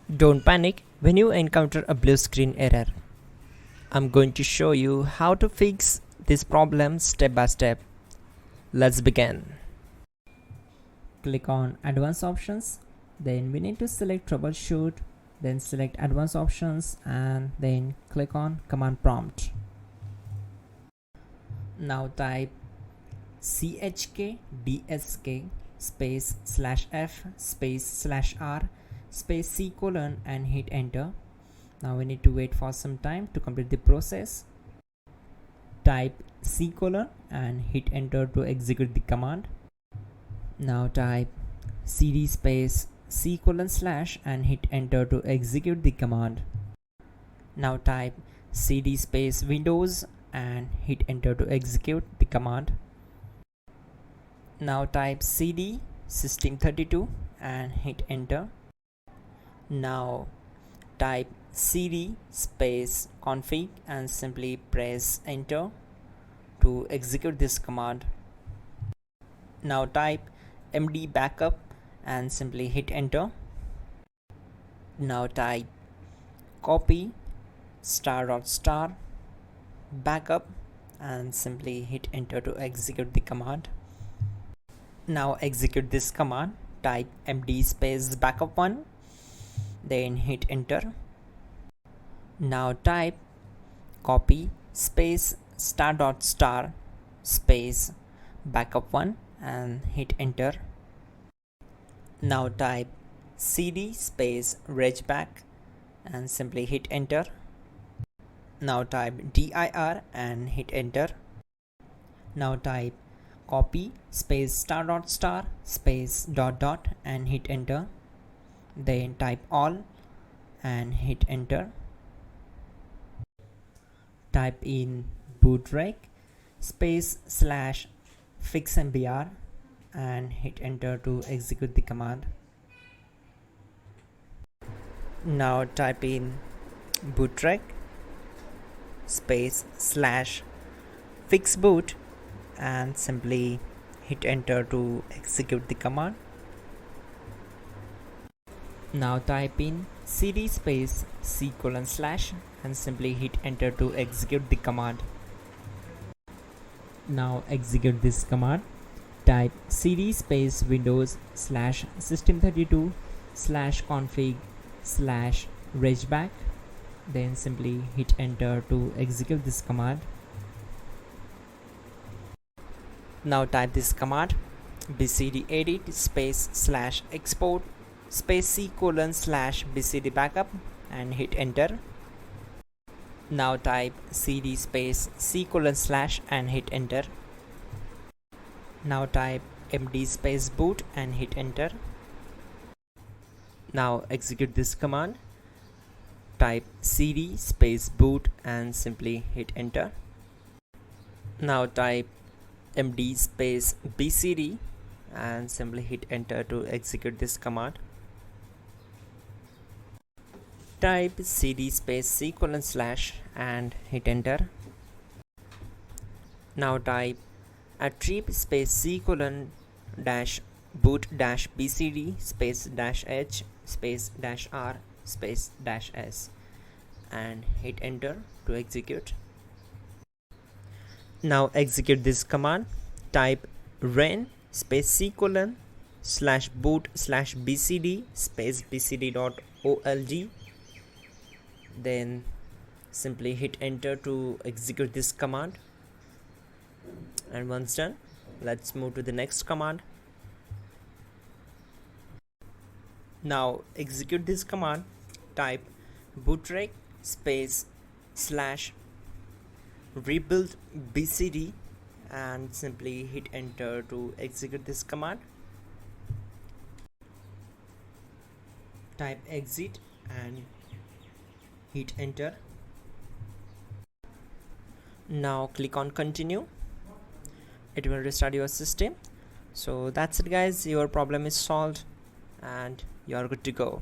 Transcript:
Don't panic when you encounter a blue screen error. I'm going to show you how to fix this problem step by step. Let's begin. Click on Advanced Options. Then we need to select Troubleshoot. Then select Advanced Options and then click on Command Prompt. Now type chkdsk space /f space /r space C colon and hit enter. Now we need to wait for some time to complete the process. Type C colon and hit enter to execute the command. Now type cd space C colon / and hit enter to execute the command. Now type cd space Windows and hit enter to execute the command. Now type cd system32 and hit enter. Now type cd space config and simply press enter to execute this command. Now type md backup and simply hit enter. Now type copy *** backup and simply hit enter to execute the command. Now execute this command. Type md space backup1 then hit enter. Now type copy space ** space backup1 and hit enter. Now type cd space regback and simply hit enter. Now type dir and hit enter. Now type copy space ** space ... and hit enter. Then type all and hit enter. Type in bootrec space /fixmbr and hit enter to execute the command. Now type in bootrec space /fixboot and simply hit enter to execute the command. Now type in cd space C colon / and simply hit enter to execute the command. Now execute this command. Type cd space Windows /system32 /config /regback then simply hit enter to execute this command. Now type this command bcd edit space /export space C colon /bcd backup and hit enter. Now type cd space C colon / and hit enter. Now type md space boot and hit enter. Now execute this command. Type cd space boot and simply hit enter. Now type md space bcd and simply hit enter to execute this command. Type cd space C colon / and hit enter. Now type attrib space C colon -boot -bcd space -h space -r space -s and hit enter to execute. Now execute this command. Type ren space C colon /boot /bcd space bcd.olg then simply hit enter to execute this command. And once done, let's move to the next command. Now execute this command. Type bootrec space /rebuild bcd and simply hit enter to execute this command. Type exit and hit enter. Now click on continue. It will restart your system. So that's it guys, your problem is solved and you are good to go.